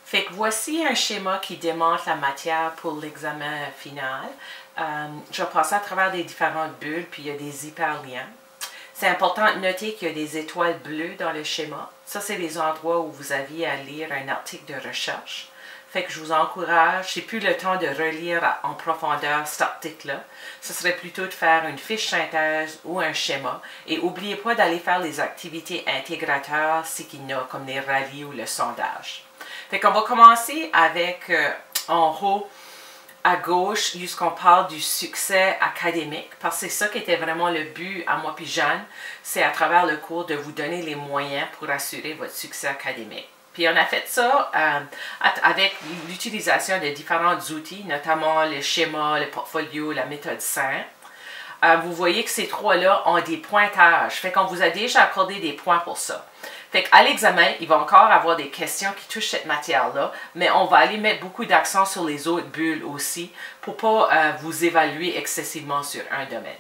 Fait que voici un schéma qui démontre la matière pour l'examen final. Je vais passer à travers des différentes bulles, puis il y a des hyperliens. C'est important de noter qu'il y a des étoiles bleues dans le schéma. Ça, c'est les endroits où vous aviez à lire un article de recherche. Fait que je vous encourage, j'ai plus le temps de relire en profondeur cet article-là. Ce serait plutôt de faire une fiche synthèse ou un schéma. Et n'oubliez pas d'aller faire les activités intégrateurs, c'est qu'il y en a, comme les rallyes ou le sondage. Fait qu'on va commencer avec, en haut, à gauche, jusqu'on parle du succès académique, parce que c'est ça qui était vraiment le but à moi puis Jeanne, c'est à travers le cours de vous donner les moyens pour assurer votre succès académique. Puis on a fait ça avec l'utilisation de différents outils, notamment le schéma, le portfolio, la méthode simple. Vous voyez que ces trois-là ont des pointages, fait qu'on vous a déjà accordé des points pour ça. Fait qu'à l'examen, il va encore avoir des questions qui touchent cette matière-là, mais on va aller mettre beaucoup d'accent sur les autres bulles aussi pour ne pas vous évaluer excessivement sur un domaine.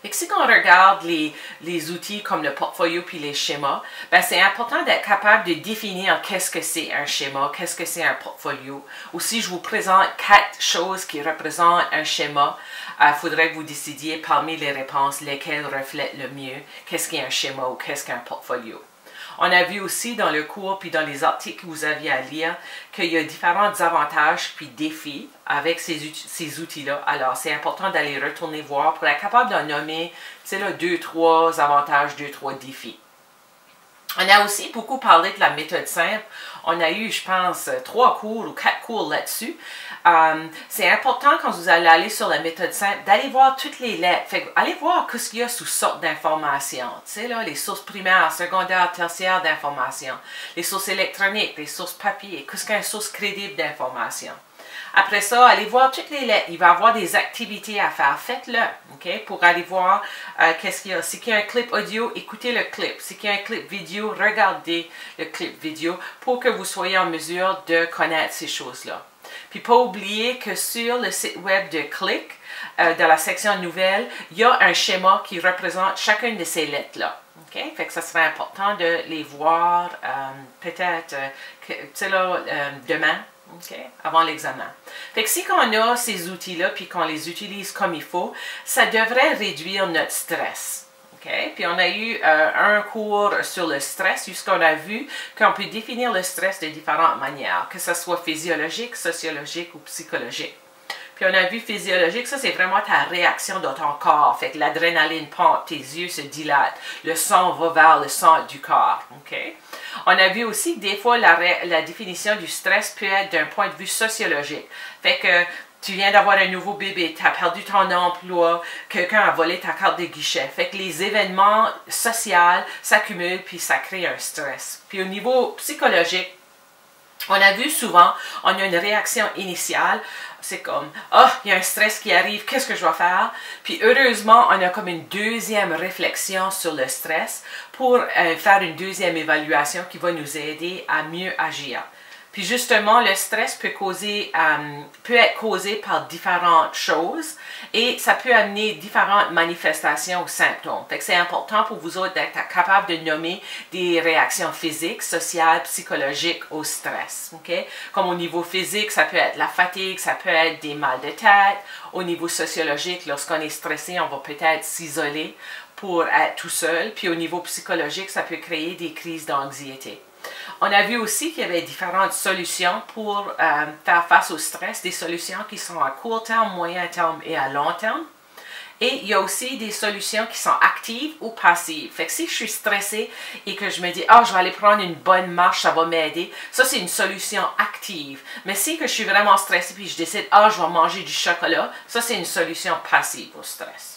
Fait que si on regarde les outils comme le portfolio puis les schémas, ben c'est important d'être capable de définir qu'est-ce que c'est un schéma, qu'est-ce que c'est un portfolio. Aussi, je vous présente 4 choses qui représentent un schéma. Il faudrait que vous décidiez parmi les réponses lesquelles reflètent le mieux qu'est-ce qu'est un schéma ou qu'est-ce qu'un portfolio. On a vu aussi dans le cours puis dans les articles que vous aviez à lire qu'il y a différents avantages puis défis avec ces outils-là. Alors, c'est important d'aller retourner voir pour être capable d'en nommer, tu sais là, 2, 3 avantages, 2, 3 défis. On a aussi beaucoup parlé de la méthode simple. On a eu, je pense, 3 cours ou 4 cours là-dessus. C'est important quand vous allez aller sur la méthode simple d'aller voir toutes les lettres. Fait, allez voir ce qu'il y a sous sortes d'informations. Tu sais, là, les sources primaires, secondaires, tertiaires d'informations. Les sources électroniques, les sources papier. Qu'est-ce qu'une source crédible d'information? Après ça, allez voir toutes les lettres. Il va y avoir des activités à faire. Faites-le, OK? Pour aller voir qu'est-ce qu'il y a. Si il y a un clip audio, écoutez le clip. Si il y a un clip vidéo, regardez le clip vidéo pour que vous soyez en mesure de connaître ces choses-là. Puis pas oublier que sur le site web de Click, dans la section nouvelles, il y a un schéma qui représente chacune de ces lettres-là. OK? Fait que ça serait important de les voir peut-être, tu sais là, demain. Okay, avant l'examen. Fait que si on a ces outils-là puis qu'on les utilise comme il faut, ça devrait réduire notre stress. Okay? Puis on a eu un cours sur le stress, jusqu'on a vu qu'on peut définir le stress de différentes manières, que ce soit physiologique, sociologique ou psychologique. Puis on a vu physiologique, ça c'est vraiment ta réaction dans ton corps. Fait que l'adrénaline pompe, tes yeux se dilatent, le sang va vers le centre du corps. Okay? On a vu aussi que des fois la définition du stress peut être d'un point de vue sociologique. Fait que tu viens d'avoir un nouveau bébé, tu as perdu ton emploi, quelqu'un a volé ta carte de guichet. Fait que les événements sociaux s'accumulent puis ça crée un stress. Puis au niveau psychologique, on a vu souvent, on a une réaction initiale, c'est comme « Ah, il y a un stress qui arrive, qu'est-ce que je dois faire? » Puis heureusement, on a comme une deuxième réflexion sur le stress pour faire une deuxième évaluation qui va nous aider à mieux agir. Puis justement, le stress peut être causé par différentes choses et ça peut amener différentes manifestations ou symptômes. Fait que c'est important pour vous autres d'être capable de nommer des réactions physiques, sociales, psychologiques au stress. Okay? Comme au niveau physique, ça peut être la fatigue, ça peut être des mal de tête. Au niveau sociologique, lorsqu'on est stressé, on va peut-être s'isoler pour être tout seul. Puis au niveau psychologique, ça peut créer des crises d'anxiété. On a vu aussi qu'il y avait différentes solutions pour faire face au stress, des solutions qui sont à court terme, moyen terme et à long terme. Et il y a aussi des solutions qui sont actives ou passives. Fait que si je suis stressée et que je me dis « Ah, je vais aller prendre une bonne marche, ça va m'aider », ça c'est une solution active. Mais si que je suis vraiment stressée et je décide « Ah, je vais manger du chocolat », ça c'est une solution passive au stress.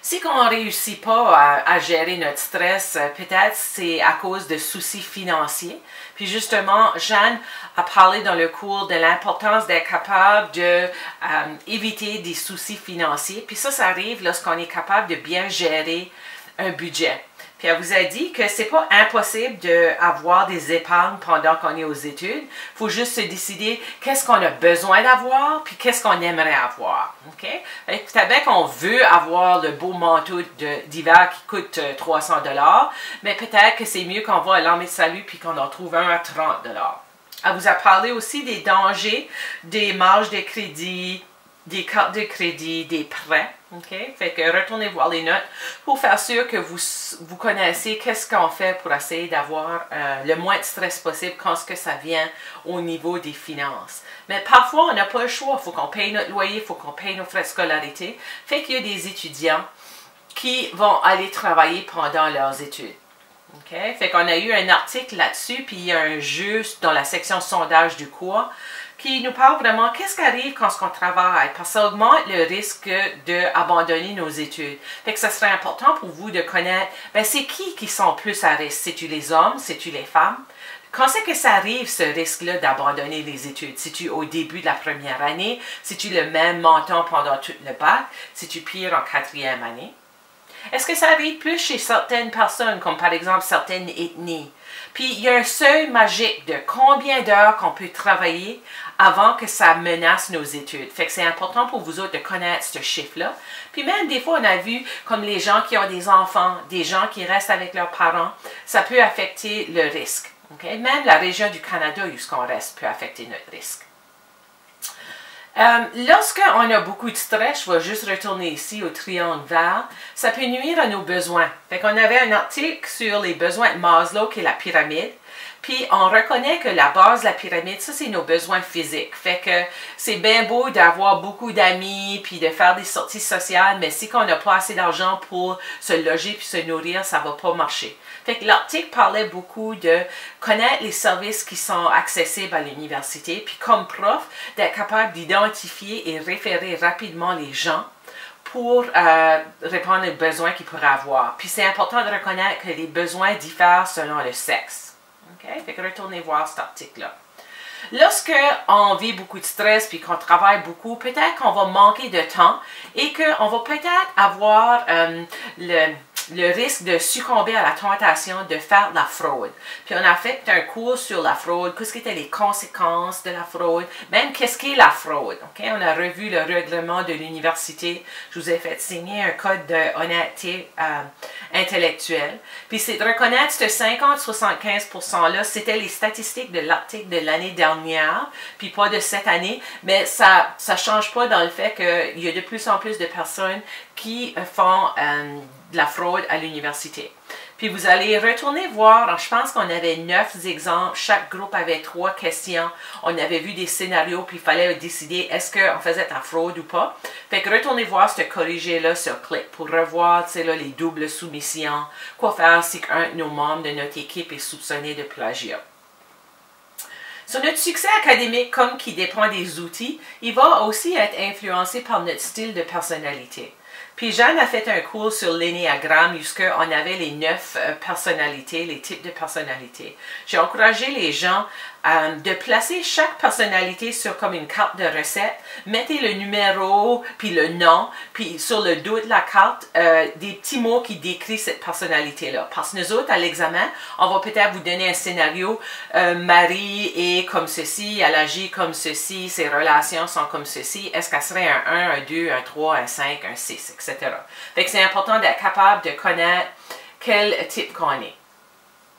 Si on ne réussit pas à gérer notre stress, peut-être c'est à cause de soucis financiers. Puis justement, Jeanne a parlé dans le cours de l'importance d'être capable d'éviter des soucis financiers. Puis ça arrive lorsqu'on est capable de bien gérer un budget. Puis elle vous a dit que c'est pas impossible d'avoir des épargnes pendant qu'on est aux études. Il faut juste se décider qu'est-ce qu'on a besoin d'avoir, puis qu'est-ce qu'on aimerait avoir. OK? Peut-être qu'on veut avoir le beau manteau d'hiver qui coûte 300 $, mais peut-être que c'est mieux qu'on va à l'Armée de Salut puis qu'on en trouve un à 30 $. Elle vous a parlé aussi des dangers des marges de crédit, des cartes de crédit, des prêts. OK? Fait que retournez voir les notes pour faire sûr que vous connaissez qu'est-ce qu'on fait pour essayer d'avoir le moins de stress possible quand ça vient au niveau des finances. Mais parfois, on n'a pas le choix. Il faut qu'on paye notre loyer, il faut qu'on paye nos frais de scolarité. Fait qu'il y a des étudiants qui vont aller travailler pendant leurs études. Okay? Fait qu'on a eu un article là-dessus, puis il y a un jeu dans la section sondage du cours qui nous parle vraiment qu'est-ce qui arrive quand on travaille, parce que ça augmente le risque d'abandonner nos études. Fait que ça serait important pour vous de connaître, ben c'est qui sont plus à risque? C'est-tu les hommes? C'est-tu les femmes? Quand c'est que ça arrive, ce risque-là d'abandonner les études? C'est-tu au début de la première année? C'est-tu le même montant pendant tout le bac? C'est-tu pire en 4e année? Est-ce que ça arrive plus chez certaines personnes, comme par exemple certaines ethnies? Puis il y a un seuil magique de combien d'heures qu'on peut travailler avant que ça menace nos études. Fait que c'est important pour vous autres de connaître ce chiffre-là. Puis même des fois, on a vu comme les gens qui ont des enfants, des gens qui restent avec leurs parents, ça peut affecter le risque. Okay? Même la région du Canada où on reste peut affecter notre risque. Lorsqu'on a beaucoup de stress, je vais juste retourner ici au triangle vert, ça peut nuire à nos besoins. Fait qu'on avait un article sur les besoins de Maslow, qui est la pyramide. Puis on reconnaît que la base de la pyramide, ça c'est nos besoins physiques. Fait que c'est bien beau d'avoir beaucoup d'amis, puis de faire des sorties sociales, mais si on n'a pas assez d'argent pour se loger puis se nourrir, ça va pas marcher. Fait que l'article parlait beaucoup de connaître les services qui sont accessibles à l'université, puis comme prof, d'être capable d'identifier et référer rapidement les gens pour répondre aux besoins qu'ils pourraient avoir. Puis c'est important de reconnaître que les besoins diffèrent selon le sexe. Okay? Fait que retournez voir cet article-là. Lorsqu'on vit beaucoup de stress puis qu'on travaille beaucoup, peut-être qu'on va manquer de temps et qu'on va peut-être avoir le risque de succomber à la tentation de faire de la fraude. Puis on a fait un cours sur la fraude, qu'est-ce qui étaient les conséquences de la fraude, même qu'est-ce qu'est la fraude. Okay? On a revu le règlement de l'université. Je vous ai fait signer un code d'honnêteté intellectuelle. Puis c'est de reconnaître ce 50-75%-là, c'était les statistiques de l'article de l'année dernière, puis pas de cette année, mais ça ne change pas dans le fait qu'il y a de plus en plus de personnes qui font de la fraude à l'université. Puis vous allez retourner voir, je pense qu'on avait 9 exemples, chaque groupe avait 3 questions, on avait vu des scénarios, puis il fallait décider est-ce qu'on faisait de la fraude ou pas. Fait que retournez voir ce corrigé-là sur Click pour revoir, tu sais, là, les doubles soumissions, quoi faire si un de nos membres de notre équipe est soupçonné de plagiat. Sur notre succès académique, comme qui dépend des outils, il va aussi être influencé par notre style de personnalité. Puis Jeanne a fait un cours sur l'énéagramme jusqu'on avait les 9 personnalités, les types de personnalités. J'ai encouragé les gens de placer chaque personnalité sur comme une carte de recette. Mettez le numéro, puis le nom, puis sur le dos de la carte, des petits mots qui décrivent cette personnalité-là. Parce que nous autres, à l'examen, on va peut-être vous donner un scénario. Marie est comme ceci, elle agit comme ceci, ses relations sont comme ceci. Est-ce qu'elle serait un 1, un 2, un 3, un 5, un 6, etc. Fait que c'est important d'être capable de connaître quel type qu'on est.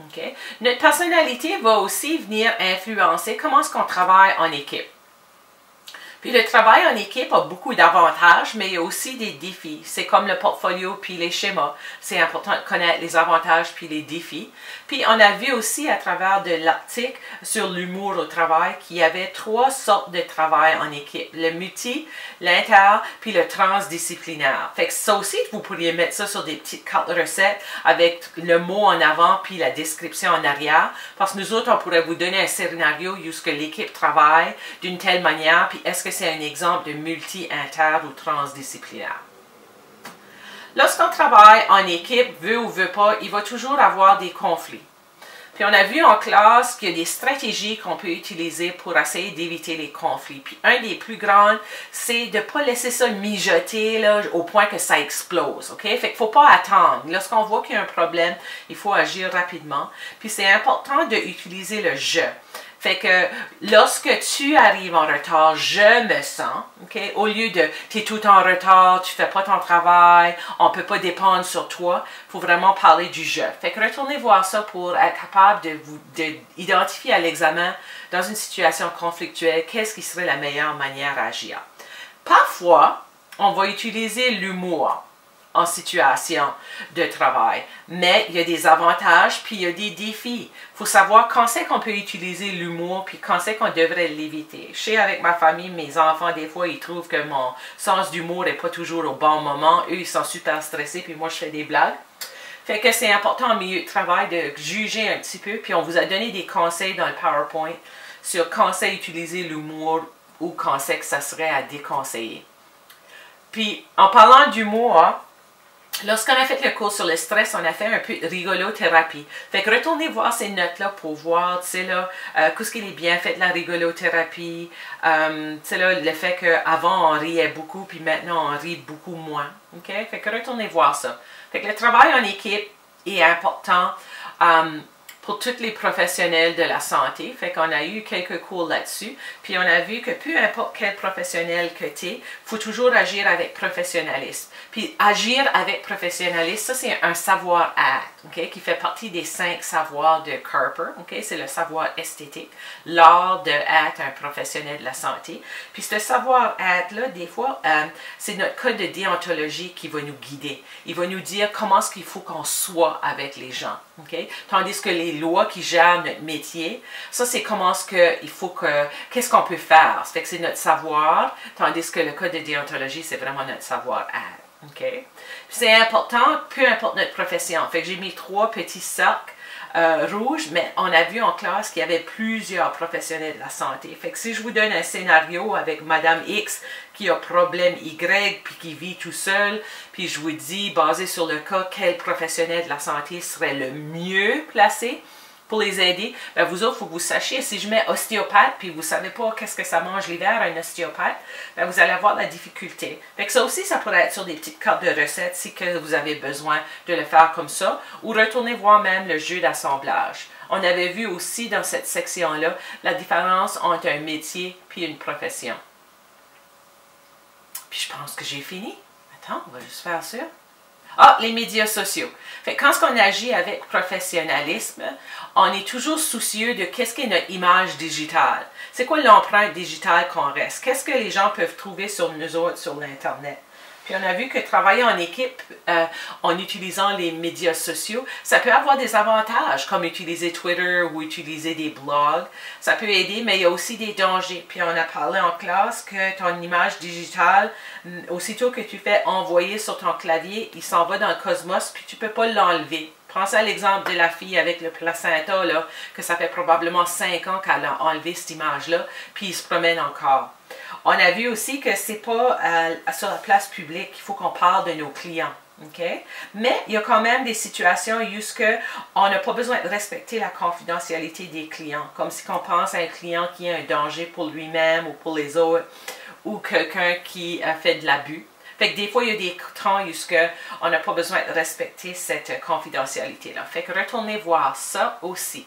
Okay? Notre personnalité va aussi venir influencer comment est-ce qu'on travaille en équipe. Puis le travail en équipe a beaucoup d'avantages, mais il y a aussi des défis. C'est comme le portfolio puis les schémas. C'est important de connaître les avantages puis les défis. Puis on a vu aussi à travers de l'article sur l'humour au travail qu'il y avait 3 sortes de travail en équipe. Le multi, l'inter, puis le transdisciplinaire. Fait que ça aussi, vous pourriez mettre ça sur des petites cartes de recettes avec le mot en avant puis la description en arrière. Parce que nous autres, on pourrait vous donner un scénario où l'équipe travaille d'une telle manière, puis est-ce que c'est un exemple de multi, inter ou transdisciplinaire. Lorsqu'on travaille en équipe, veut ou veut pas, il va toujours avoir des conflits. Puis on a vu en classe qu'il y a des stratégies qu'on peut utiliser pour essayer d'éviter les conflits. Puis un des plus grands, c'est de ne pas laisser ça mijoter là, au point que ça explose. OK? Fait qu'il ne faut pas attendre. Lorsqu'on voit qu'il y a un problème, il faut agir rapidement. Puis c'est important d'utiliser le « je ». Fait que lorsque tu arrives en retard, je me sens, OK? Au lieu de tu es tout en retard, tu fais pas ton travail, on peut pas dépendre sur toi, il faut vraiment parler du je. Fait que retournez voir ça pour être capable d'identifier à l'examen, dans une situation conflictuelle, qu'est-ce qui serait la meilleure manière à agir. Parfois, on va utiliser l'humour en situation de travail. Mais il y a des avantages, puis il y a des défis. Il faut savoir quand c'est qu'on peut utiliser l'humour, puis quand c'est qu'on devrait l'éviter. Je sais, avec ma famille, mes enfants, des fois, ils trouvent que mon sens d'humour n'est pas toujours au bon moment. Eux, ils sont super stressés, puis moi, je fais des blagues. Fait que c'est important au milieu de travail de juger un petit peu, puis on vous a donné des conseils dans le PowerPoint sur quand c'est utiliser l'humour ou quand c'est que ça serait à déconseiller. Puis, en parlant d'humour, lorsqu'on a fait le cours sur le stress, on a fait un peu de rigolothérapie. Fait que retournez voir ces notes-là pour voir, tu sais là, qu'est-ce qu'il est bien fait de la rigolothérapie. Tu sais là, le fait qu'avant on riait beaucoup, puis maintenant on rit beaucoup moins. OK? Fait que retournez voir ça. Fait que le travail en équipe est important pour tous les professionnels de la santé. Fait qu'on a eu quelques cours là-dessus. Puis on a vu que peu importe quel professionnel que tu es, il faut toujours agir avec professionnalisme. Puis agir avec professionnalisme, ça c'est un savoir-être, okay, qui fait partie des 5 savoirs de Carper. Okay? C'est le savoir esthétique, l'art d'être un professionnel de la santé. Puis ce savoir-être-là, des fois, c'est notre code de déontologie qui va nous guider. Il va nous dire comment est-ce qu'il faut qu'on soit avec les gens. Okay? Tandis que les lois qui gèrent notre métier, ça c'est comment est-ce qu'il faut que, qu'est-ce qu'on peut faire. Ça fait que c'est notre savoir, tandis que le code de déontologie, c'est vraiment notre savoir-être. Okay? C'est important, peu importe notre profession. Fait que j'ai mis 3 petits cercles rouges, mais on a vu en classe qu'il y avait plusieurs professionnels de la santé. Fait que si je vous donne un scénario avec Madame X qui a problème Y, puis qui vit tout seul, puis je vous dis, basé sur le cas, quel professionnel de la santé serait le mieux placé pour les aider, ben vous autres, il faut que vous sachiez, si je mets ostéopathe, puis vous ne savez pas qu'est-ce que ça mange l'hiver, un ostéopathe, ben vous allez avoir de la difficulté. Fait que ça aussi, ça pourrait être sur des petites cartes de recettes si que vous avez besoin de le faire comme ça, ou retournez voir même le jeu d'assemblage. On avait vu aussi dans cette section-là la différence entre un métier puis une profession. Puis je pense que j'ai fini. Attends, on va juste faire ça. Ah, les médias sociaux. Fait que quand on agit avec professionnalisme, on est toujours soucieux de qu'est-ce qu'est notre image digitale. C'est quoi l'empreinte digitale qu'on reste? Qu'est-ce que les gens peuvent trouver sur nous autres sur l'Internet? Puis on a vu que travailler en équipe en utilisant les médias sociaux, ça peut avoir des avantages, comme utiliser Twitter ou utiliser des blogs. Ça peut aider, mais il y a aussi des dangers. Puis on a parlé en classe que ton image digitale, aussitôt que tu fais envoyer sur ton clavier, il s'en va dans le cosmos, puis tu ne peux pas l'enlever. Prends ça l'exemple de la fille avec le placenta, là, que ça fait probablement 5 ans qu'elle a enlevé cette image-là, puis il se promène encore. On a vu aussi que ce n'est pas sur la place publique qu'il faut qu'on parle de nos clients. Okay? Mais il y a quand même des situations où on n'a pas besoin de respecter la confidentialité des clients. Comme si on pense à un client qui a un danger pour lui-même ou pour les autres, ou quelqu'un qui a fait de l'abus. Fait que des fois, il y a des temps où on n'a pas besoin de respecter cette confidentialité-là. Fait que retournez voir ça aussi.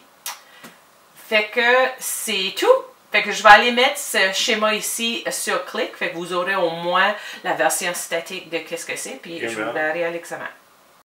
Fait que c'est tout. Fait que je vais aller mettre ce schéma ici sur clic. Fait que vous aurez au moins la version statique de qu'est-ce que c'est. Puis je vous verrai à l'examen.